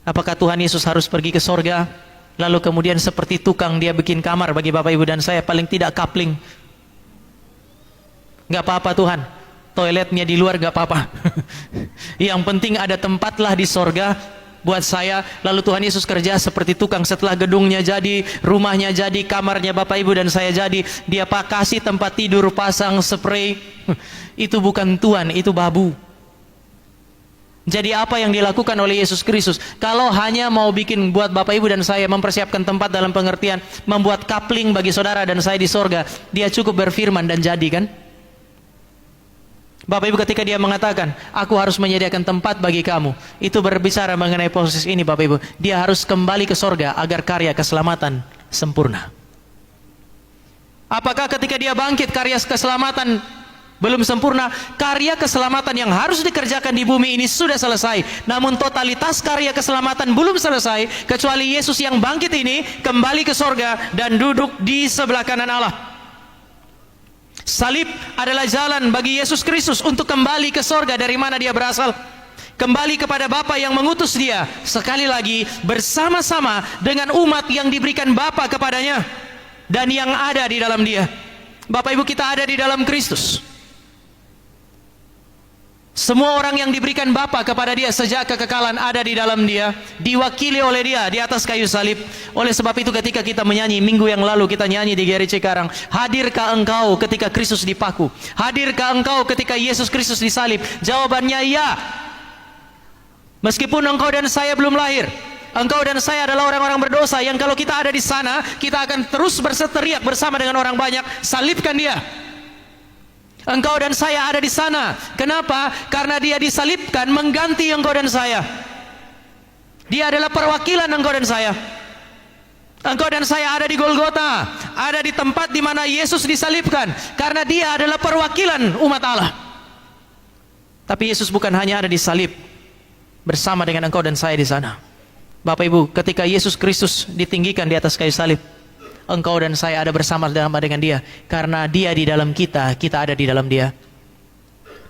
Speaker 1: Apakah Tuhan Yesus harus pergi ke sorga? Lalu kemudian seperti tukang dia bikin kamar bagi Bapak Ibu dan saya, paling tidak kapling. Gak apa-apa Tuhan, toiletnya di luar gak apa-apa. Yang penting ada tempatlah di sorga buat saya. Lalu Tuhan Yesus kerja seperti tukang, setelah gedungnya jadi, rumahnya jadi, kamarnya Bapak Ibu dan saya jadi, dia kasih tempat tidur, pasang spray. Itu bukan Tuhan, itu babu. Jadi apa yang dilakukan oleh Yesus Kristus? Kalau hanya mau bikin buat Bapak Ibu dan saya mempersiapkan tempat dalam pengertian membuat kapling bagi saudara dan saya di sorga, dia cukup berfirman dan jadi kan? Bapak Ibu, ketika dia mengatakan aku harus menyediakan tempat bagi kamu, itu berbicara mengenai proses ini Bapak Ibu. Dia harus kembali ke sorga agar karya keselamatan sempurna. Apakah ketika dia bangkit karya keselamatan belum sempurna? Karya keselamatan yang harus dikerjakan di bumi ini sudah selesai, namun totalitas karya keselamatan belum selesai kecuali Yesus yang bangkit ini kembali ke sorga dan duduk di sebelah kanan Allah. Salib adalah jalan bagi Yesus Kristus untuk kembali ke sorga dari mana dia berasal, kembali kepada Bapa yang mengutus dia, sekali lagi bersama-sama dengan umat yang diberikan Bapa kepadanya dan yang ada di dalam dia. Bapak Ibu, kita ada di dalam Kristus. Semua orang yang diberikan Bapa kepada dia sejak kekekalan ada di dalam dia, diwakili oleh dia di atas kayu salib. Oleh sebab itu ketika kita menyanyi, minggu yang lalu kita nyanyi di GRI Cikarang, hadirkah engkau ketika Kristus dipaku? Hadirkah engkau ketika Yesus Kristus disalib? Jawabannya ya. Meskipun engkau dan saya belum lahir, engkau dan saya adalah orang-orang berdosa yang kalau kita ada di sana, kita akan terus berseteriak bersama dengan orang banyak, salibkan dia. Engkau dan saya ada di sana. Kenapa? Karena dia disalibkan mengganti engkau dan saya. Dia adalah perwakilan engkau dan saya. Engkau dan saya ada di Golgota, ada di tempat di mana Yesus disalibkan, karena dia adalah perwakilan umat Allah. Tapi Yesus bukan hanya ada di salib bersama dengan engkau dan saya di sana. Bapak Ibu, ketika Yesus Kristus ditinggikan di atas kayu salib, engkau dan saya ada bersama dengan dia, karena dia di dalam kita, kita ada di dalam dia.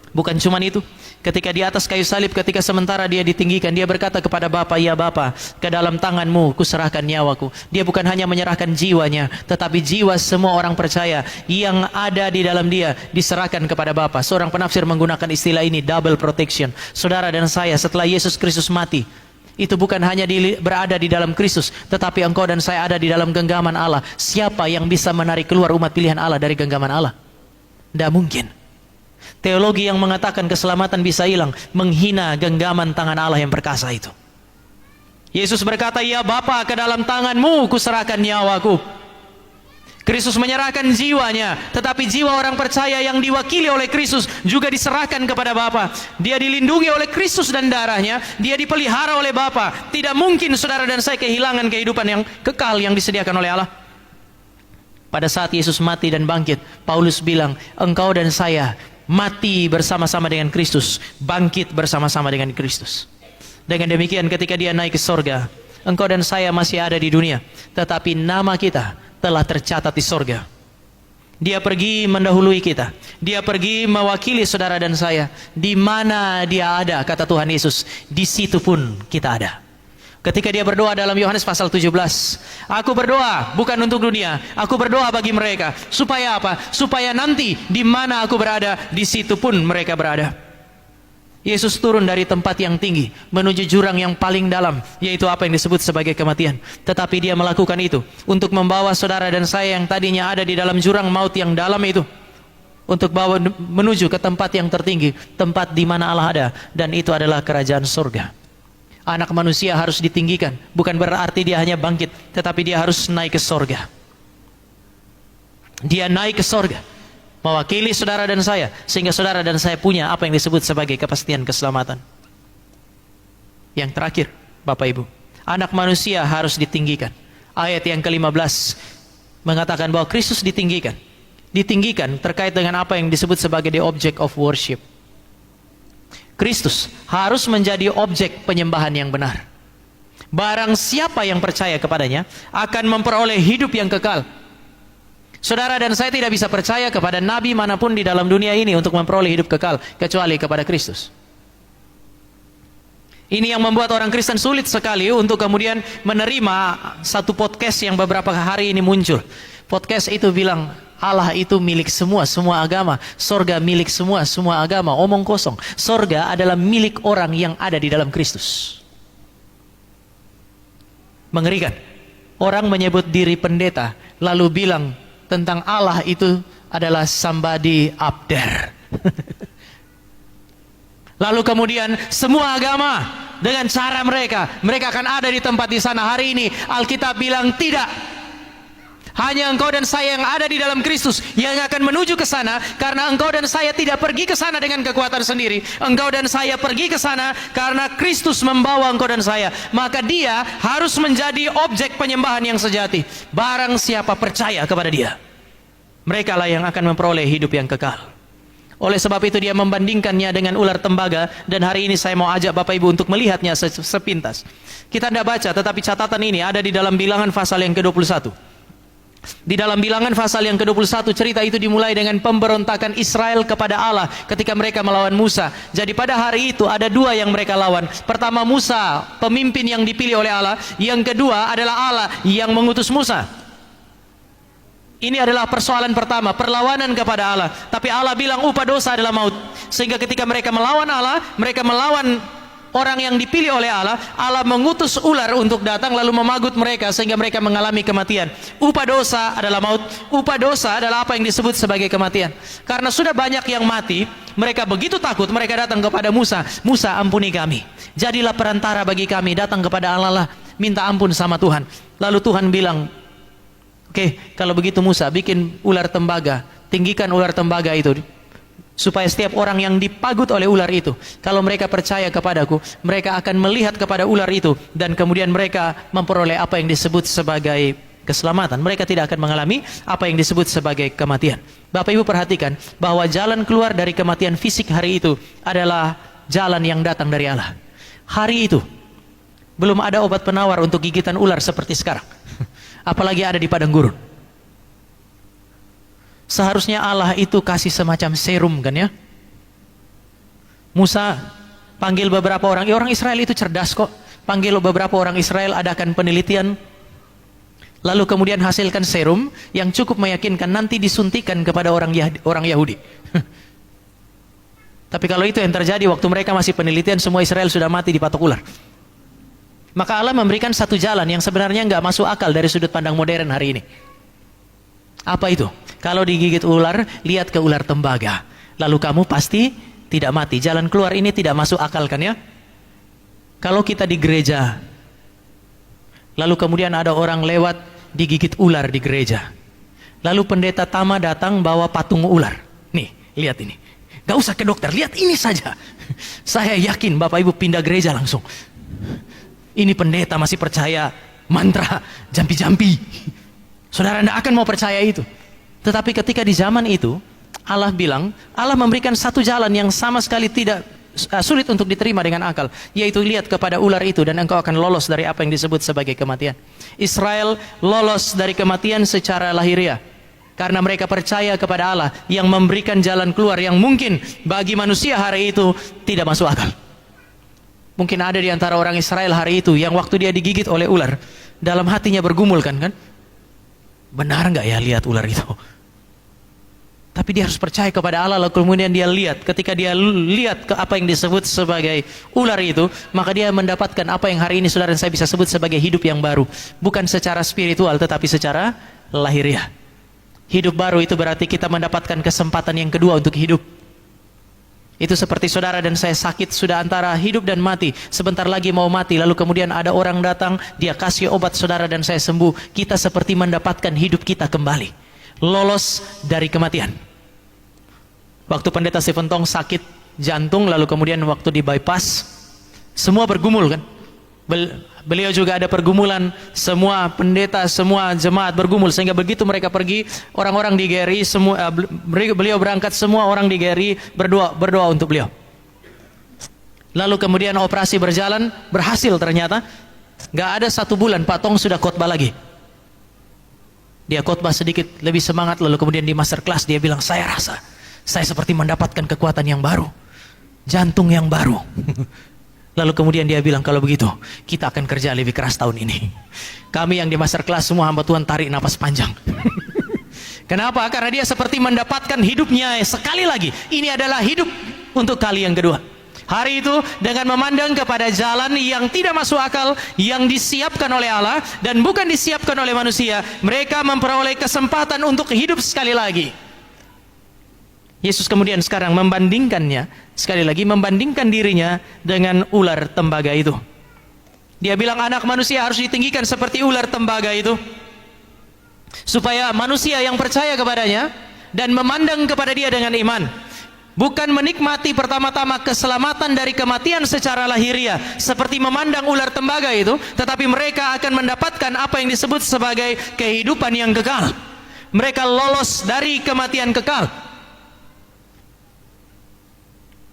Speaker 1: Bukan cuma itu, ketika di atas kayu salib, ketika sementara dia ditinggikan, dia berkata kepada Bapa, ya Bapa, ke dalam tanganmu kuserahkan nyawaku. Dia bukan hanya menyerahkan jiwanya, tetapi jiwa semua orang percaya yang ada di dalam dia diserahkan kepada Bapa. Seorang penafsir menggunakan istilah ini, double protection. Saudara dan saya setelah Yesus Kristus mati, itu bukan hanya berada di dalam Kristus, tetapi engkau dan saya ada di dalam genggaman Allah. Siapa yang bisa menarik keluar umat pilihan Allah dari genggaman Allah? Tidak mungkin. Teologi yang mengatakan keselamatan bisa hilang menghina genggaman tangan Allah yang perkasa itu. Yesus berkata, ya Bapa, ke dalam tanganmu kuserahkan nyawaku. Kristus menyerahkan jiwanya, tetapi jiwa orang percaya yang diwakili oleh Kristus juga diserahkan kepada Bapa. Dia dilindungi oleh Kristus dan darahnya, dia dipelihara oleh Bapa. Tidak mungkin saudara dan saya kehilangan kehidupan yang kekal yang disediakan oleh Allah. Pada saat Yesus mati dan bangkit, Paulus bilang, engkau dan saya mati bersama-sama dengan Kristus, bangkit bersama-sama dengan Kristus. Dengan demikian ketika dia naik ke sorga, engkau dan saya masih ada di dunia, tetapi nama kita telah tercatat di sorga. Dia pergi mendahului kita, dia pergi mewakili saudara dan saya. Di mana dia ada, kata Tuhan Yesus, di situ pun kita ada. Ketika dia berdoa dalam Yohanes pasal 17, aku berdoa bukan untuk dunia, aku berdoa bagi mereka. Supaya apa? Supaya nanti di mana aku berada, di situ pun mereka berada. Yesus turun dari tempat yang tinggi menuju jurang yang paling dalam, yaitu apa yang disebut sebagai kematian. Tetapi dia melakukan itu untuk membawa saudara dan saya yang tadinya ada di dalam jurang maut yang dalam itu, untuk bawa menuju ke tempat yang tertinggi, tempat di mana Allah ada, dan itu adalah kerajaan surga. Anak manusia harus ditinggikan, bukan berarti dia hanya bangkit, tetapi dia harus naik ke surga. Dia naik ke surga, mewakili saudara dan saya, sehingga saudara dan saya punya apa yang disebut sebagai kepastian keselamatan. Yang terakhir, Bapak Ibu, anak manusia harus ditinggikan. Ayat yang ke-15 mengatakan bahwa Kristus ditinggikan. Ditinggikan terkait dengan apa yang disebut sebagai the object of worship. Kristus harus menjadi objek penyembahan yang benar. Barang siapa yang percaya kepadanya akan memperoleh hidup yang kekal. Saudara dan saya tidak bisa percaya kepada nabi manapun di dalam dunia ini untuk memperoleh hidup kekal, kecuali kepada Kristus. Ini yang membuat orang Kristen sulit sekali untuk kemudian menerima satu podcast yang beberapa hari ini muncul. Podcast itu bilang, Allah itu milik semua agama. Sorga milik semua agama. Omong kosong. Sorga adalah milik orang yang ada di dalam Kristus. Mengerikan. Orang menyebut diri pendeta, lalu bilang tentang Allah itu adalah somebody up there. Lalu kemudian semua agama dengan cara mereka akan ada di tempat di sana. Hari ini Alkitab bilang tidak. Hanya engkau dan saya yang ada di dalam Kristus yang akan menuju ke sana, karena engkau dan saya tidak pergi ke sana dengan kekuatan sendiri. Engkau dan saya pergi ke sana karena Kristus membawa engkau dan saya. Maka dia harus menjadi objek penyembahan yang sejati. Barang siapa percaya kepada dia, mereka lah yang akan memperoleh hidup yang kekal. Oleh sebab itu dia membandingkannya dengan ular tembaga, dan hari ini saya mau ajak Bapak Ibu untuk melihatnya sepintas. Kita tidak baca, tetapi catatan ini ada di dalam Bilangan pasal yang ke-21. Di dalam Bilangan pasal yang ke-21, cerita itu dimulai dengan pemberontakan Israel kepada Allah ketika mereka melawan Musa. Jadi pada hari itu ada dua yang mereka lawan. Pertama Musa, pemimpin yang dipilih oleh Allah. Yang kedua adalah Allah yang mengutus Musa. Ini adalah persoalan pertama, perlawanan kepada Allah. Tapi Allah bilang upah dosa adalah maut. Sehingga ketika mereka melawan Allah, mereka melawan orang yang dipilih oleh Allah. Allah mengutus ular untuk datang lalu memagut mereka sehingga mereka mengalami kematian. Upah dosa adalah maut. Upah dosa adalah apa yang disebut sebagai kematian. Karena sudah banyak yang mati, mereka begitu takut, mereka datang kepada Musa. Musa, ampuni kami. Jadilah perantara bagi kami, datang kepada Allah lah, minta ampun sama Tuhan. Lalu Tuhan bilang, oke, kalau begitu Musa, bikin ular tembaga, tinggikan ular tembaga itu, supaya setiap orang yang dipagut oleh ular itu, kalau mereka percaya kepadaku, mereka akan melihat kepada ular itu, dan kemudian mereka memperoleh apa yang disebut sebagai keselamatan. Mereka tidak akan mengalami apa yang disebut sebagai kematian. Bapak Ibu perhatikan, bahwa jalan keluar dari kematian fisik hari itu adalah jalan yang datang dari Allah. Hari itu, belum ada obat penawar untuk gigitan ular seperti sekarang. Apalagi ada di padang gurun. Seharusnya Allah itu kasih semacam serum kan ya. Musa panggil beberapa orang, orang Israel itu cerdas kok. Panggil beberapa orang Israel, adakan penelitian, lalu kemudian hasilkan serum yang cukup meyakinkan, nanti disuntikan kepada orang Yahudi. Tapi kalau itu yang terjadi waktu mereka masih penelitian, semua Israel sudah mati dipatok ular. Maka Allah memberikan satu jalan yang sebenarnya nggak masuk akal dari sudut pandang modern hari ini. Apa itu? Kalau digigit ular, lihat ke ular tembaga, lalu kamu pasti tidak mati. Jalan keluar ini tidak masuk akal kan ya? Kalau kita di gereja, lalu kemudian ada orang lewat digigit ular di gereja, lalu pendeta Tama datang bawa patung ular. Nih, lihat ini. Gak usah ke dokter, lihat ini saja. Saya yakin Bapak Ibu pindah gereja langsung. Ini pendeta masih percaya mantra, jampi-jampi. Saudara tidak akan mau percaya itu. Tetapi ketika di zaman itu, Allah bilang, Allah memberikan satu jalan yang sama sekali tidak sulit untuk diterima dengan akal, yaitu lihat kepada ular itu dan engkau akan lolos dari apa yang disebut sebagai kematian. Israel lolos dari kematian secara lahiriah karena mereka percaya kepada Allah yang memberikan jalan keluar yang mungkin bagi manusia hari itu tidak masuk akal. Mungkin ada di antara orang Israel hari itu yang waktu dia digigit oleh ular, dalam hatinya bergumul kan? Benar nggak ya lihat ular itu? Tapi dia harus percaya kepada Allah, lalu kemudian dia lihat. Ketika dia lihat ke apa yang disebut sebagai ular itu, maka dia mendapatkan apa yang hari ini saudara dan saya bisa sebut sebagai hidup yang baru. Bukan secara spiritual, tetapi secara lahiriah. Hidup baru itu berarti kita mendapatkan kesempatan yang kedua untuk hidup. Itu seperti saudara dan saya sakit, sudah antara hidup dan mati, sebentar lagi mau mati, lalu kemudian ada orang datang, dia kasih obat saudara dan saya sembuh. Kita seperti mendapatkan hidup kita kembali, lolos dari kematian. Waktu pendeta Stephen Tong sakit jantung, lalu kemudian waktu di bypass, semua bergumul kan. Beliau juga ada pergumulan, semua pendeta, semua jemaat bergumul, sehingga begitu mereka pergi, orang-orang di GRI semua, beliau berangkat, semua orang di GRI berdoa untuk beliau. Lalu kemudian operasi berjalan, berhasil ternyata. Gak ada 1 bulan Pak Tong sudah khotbah lagi. Dia khotbah sedikit lebih semangat, lalu kemudian di masterclass dia bilang, saya rasa saya seperti mendapatkan kekuatan yang baru, jantung yang baru. Lalu kemudian dia bilang, kalau begitu kita akan kerja lebih keras tahun ini. Kami yang di masterclass semua hamba Tuhan tarik napas panjang. Kenapa? Karena dia seperti mendapatkan hidupnya sekali lagi. Ini adalah hidup untuk kali yang kedua. Hari itu dengan memandang kepada jalan yang tidak masuk akal, yang disiapkan oleh Allah dan bukan disiapkan oleh manusia, mereka memperoleh kesempatan untuk hidup sekali lagi. Yesus kemudian sekarang membandingkannya, sekali lagi membandingkan dirinya dengan ular tembaga itu. Dia bilang anak manusia harus ditinggikan seperti ular tembaga itu, supaya manusia yang percaya kepadanya dan memandang kepada dia dengan iman, bukan menikmati pertama-tama keselamatan dari kematian secara lahiriah seperti memandang ular tembaga itu, tetapi mereka akan mendapatkan apa yang disebut sebagai kehidupan yang kekal. Mereka lolos dari kematian kekal.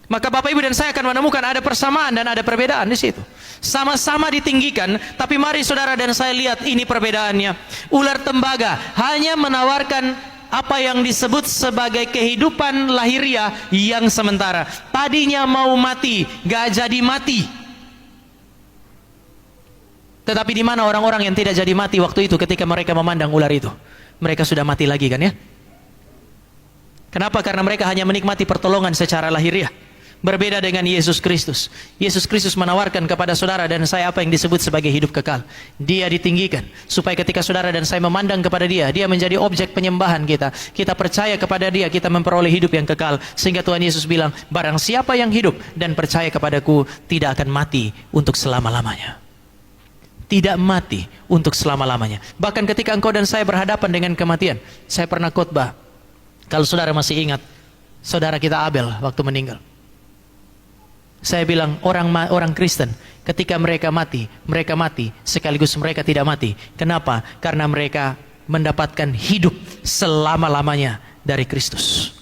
Speaker 1: Maka Bapak Ibu dan saya akan menemukan ada persamaan dan ada perbedaan di situ. Sama-sama ditinggikan, tapi mari saudara dan saya lihat ini perbedaannya. Ular tembaga hanya menawarkan apa yang disebut sebagai kehidupan lahiriah yang sementara. Tadinya mau mati, gak jadi mati. Tetapi di mana orang-orang yang tidak jadi mati waktu itu ketika mereka memandang ular itu? Mereka sudah mati lagi kan ya? Kenapa? Karena mereka hanya menikmati pertolongan secara lahiriah. Berbeda dengan Yesus Kristus. Yesus Kristus menawarkan kepada saudara dan saya apa yang disebut sebagai hidup kekal. Dia ditinggikan supaya ketika saudara dan saya memandang kepada dia, dia menjadi objek penyembahan kita. Kita percaya kepada dia, kita memperoleh hidup yang kekal. Sehingga Tuhan Yesus bilang, barang siapa yang hidup dan percaya kepadaku tidak akan mati untuk selama-lamanya. Tidak mati untuk selama-lamanya. Bahkan ketika engkau dan saya berhadapan dengan kematian, saya pernah khotbah, kalau saudara masih ingat, saudara kita Abel waktu meninggal. Saya bilang orang Kristen ketika mereka mati sekaligus mereka tidak mati. Kenapa? Karena mereka mendapatkan hidup selama-lamanya dari Kristus.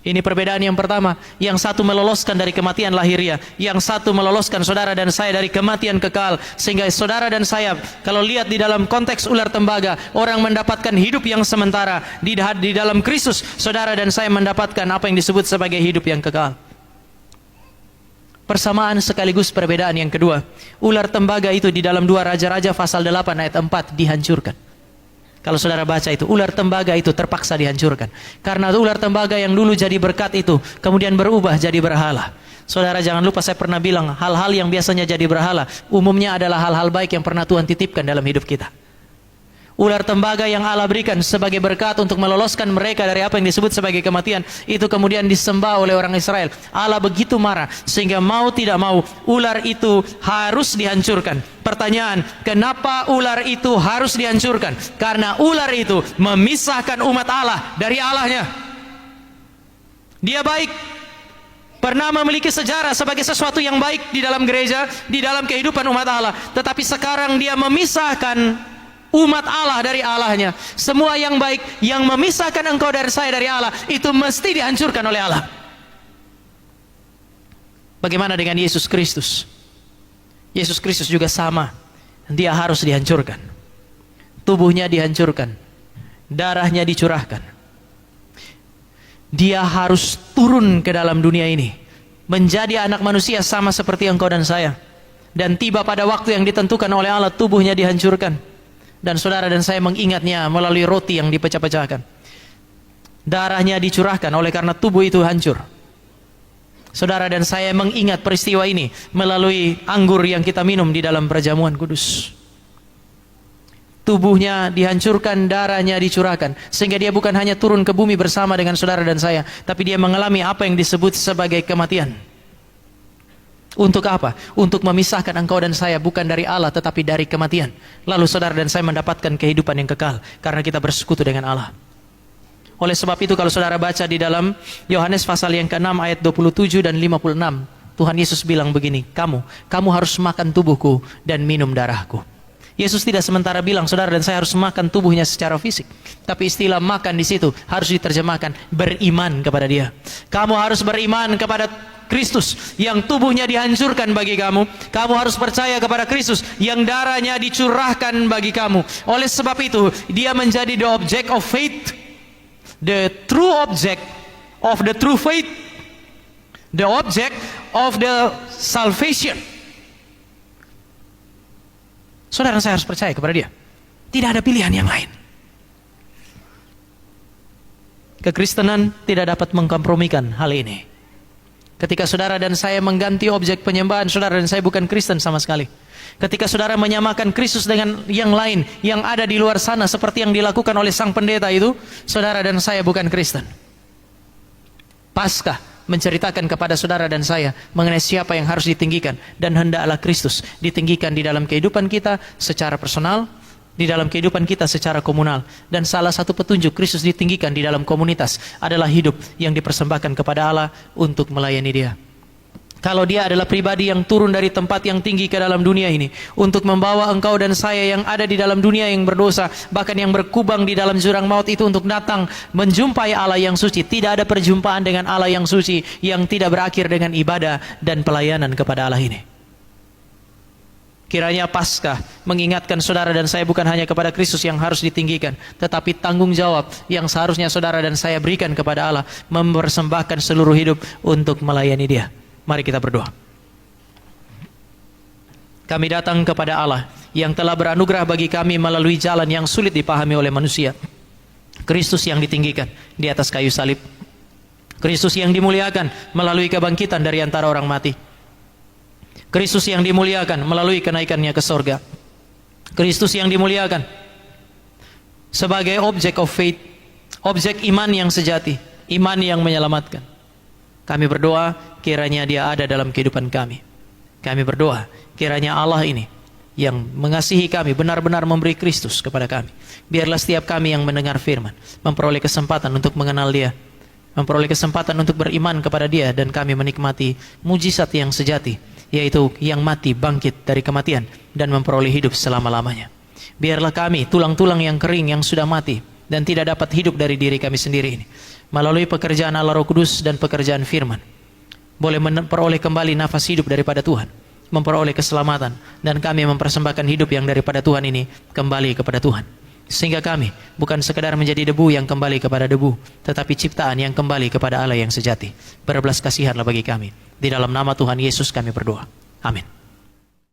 Speaker 1: Ini perbedaan yang pertama. Yang satu meloloskan dari kematian lahiriah, yang satu meloloskan saudara dan saya dari kematian kekal. Sehingga saudara dan saya, kalau lihat di dalam konteks ular tembaga, orang mendapatkan hidup yang sementara. Di dalam Kristus, saudara dan saya mendapatkan apa yang disebut sebagai hidup yang kekal. Persamaan sekaligus perbedaan yang kedua. Ular tembaga itu di dalam 2 Raja-Raja pasal 8 ayat 4 dihancurkan. Kalau saudara baca itu, ular tembaga itu terpaksa dihancurkan. Karena ular tembaga yang dulu jadi berkat itu, kemudian berubah jadi berhala. Saudara jangan lupa saya pernah bilang, hal-hal yang biasanya jadi berhala, umumnya adalah hal-hal baik yang pernah Tuhan titipkan dalam hidup kita. Ular tembaga yang Allah berikan sebagai berkat untuk meloloskan mereka dari apa yang disebut sebagai kematian, itu kemudian disembah oleh orang Israel. Allah begitu marah sehingga mau tidak mau ular itu harus dihancurkan. Pertanyaan, kenapa ular itu harus dihancurkan? Karena ular itu memisahkan umat Allah dari Allahnya. Dia baik, pernah memiliki sejarah sebagai sesuatu yang baik di dalam gereja, di dalam kehidupan umat Allah. Tetapi sekarang dia memisahkan umat Allah dari Allahnya. Semua yang baik yang memisahkan engkau dan saya dari Allah, itu mesti dihancurkan oleh Allah. Bagaimana dengan Yesus Kristus? Yesus Kristus juga sama. Dia harus dihancurkan. Tubuhnya dihancurkan, darahnya dicurahkan. Dia harus turun ke dalam dunia ini, menjadi anak manusia sama seperti engkau dan saya. Dan tiba pada waktu yang ditentukan oleh Allah, tubuhnya dihancurkan. Dan saudara dan saya mengingatnya melalui roti yang dipecah-pecahkan. Darahnya dicurahkan oleh karena tubuh itu hancur. Saudara dan saya mengingat peristiwa ini melalui anggur yang kita minum di dalam perjamuan kudus. tubuhnya dihancurkan, darahnya dicurahkan, sehingga dia bukan hanya turun ke bumi bersama dengan saudara dan saya, tapi dia mengalami apa yang disebut sebagai kematian. Untuk apa? Untuk memisahkan engkau dan saya bukan dari Allah tetapi dari kematian. Lalu saudara dan saya mendapatkan kehidupan yang kekal karena kita bersekutu dengan Allah. Oleh sebab itu kalau saudara baca di dalam Yohanes pasal yang ke-6 ayat 27 dan 56, Tuhan Yesus bilang begini, kamu harus makan tubuhku dan minum darahku. Yesus tidak sementara bilang saudara dan saya harus makan tubuhnya secara fisik, tapi istilah makan di situ harus diterjemahkan beriman kepada Dia. Kamu harus beriman kepada Kristus yang tubuhnya dihancurkan bagi kamu. Kamu harus percaya kepada Kristus yang darahnya dicurahkan bagi kamu. Oleh sebab itu dia menjadi the object of faith, the true object of the true faith, the object of the salvation. Saudara saya harus percaya kepada Dia. Tidak ada pilihan yang lain. Kekristenan tidak dapat mengkompromikan hal ini. Ketika saudara dan saya mengganti objek penyembahan, saudara dan saya bukan Kristen sama sekali. Ketika saudara menyamakan Kristus dengan yang lain yang ada di luar sana seperti yang dilakukan oleh sang pendeta itu, saudara dan saya bukan Kristen. Paskah menceritakan kepada saudara dan saya mengenai siapa yang harus ditinggikan, dan hendaklah Kristus ditinggikan di dalam kehidupan kita secara personal, di dalam kehidupan kita secara komunal. Dan salah satu petunjuk Kristus ditinggikan di dalam komunitas adalah hidup yang dipersembahkan kepada Allah untuk melayani Dia. Kalau Dia adalah pribadi yang turun dari tempat yang tinggi ke dalam dunia ini untuk membawa engkau dan saya yang ada di dalam dunia yang berdosa, bahkan yang berkubang di dalam jurang maut itu untuk datang menjumpai Allah yang suci. Tidak ada perjumpaan dengan Allah yang suci yang tidak berakhir dengan ibadah dan pelayanan kepada Allah ini. Kiranya Paskah mengingatkan saudara dan saya bukan hanya kepada Kristus yang harus ditinggikan, tetapi tanggung jawab yang seharusnya saudara dan saya berikan kepada Allah, mempersembahkan seluruh hidup untuk melayani Dia. Mari kita berdoa. Kami datang kepada Allah yang telah beranugerah bagi kami melalui jalan yang sulit dipahami oleh manusia. Kristus yang ditinggikan di atas kayu salib. Kristus yang dimuliakan melalui kebangkitan dari antara orang mati. Kristus yang dimuliakan melalui kenaikannya ke sorga. Kristus yang dimuliakan sebagai object of faith, objek iman yang sejati, iman yang menyelamatkan. Kami berdoa kiranya Dia ada dalam kehidupan kami. Kami berdoa kiranya Allah ini yang mengasihi kami benar-benar memberi Kristus kepada kami. Biarlah setiap kami yang mendengar firman memperoleh kesempatan untuk mengenal Dia, memperoleh kesempatan untuk beriman kepada Dia, dan kami menikmati mujizat yang sejati, yaitu yang mati bangkit dari kematian dan memperoleh hidup selama-lamanya. Biarlah kami tulang-tulang yang kering yang sudah mati dan tidak dapat hidup dari diri kami sendiri ini, melalui pekerjaan Allah Roh Kudus dan pekerjaan firman, boleh memperoleh kembali nafas hidup daripada Tuhan, memperoleh keselamatan, dan kami mempersembahkan hidup yang daripada Tuhan ini kembali kepada Tuhan. Sehingga kami bukan sekadar menjadi debu yang kembali kepada debu, tetapi ciptaan yang kembali kepada Allah yang sejati. Berbelas kasihanlah bagi kami. Di dalam nama Tuhan Yesus kami berdoa. Amin.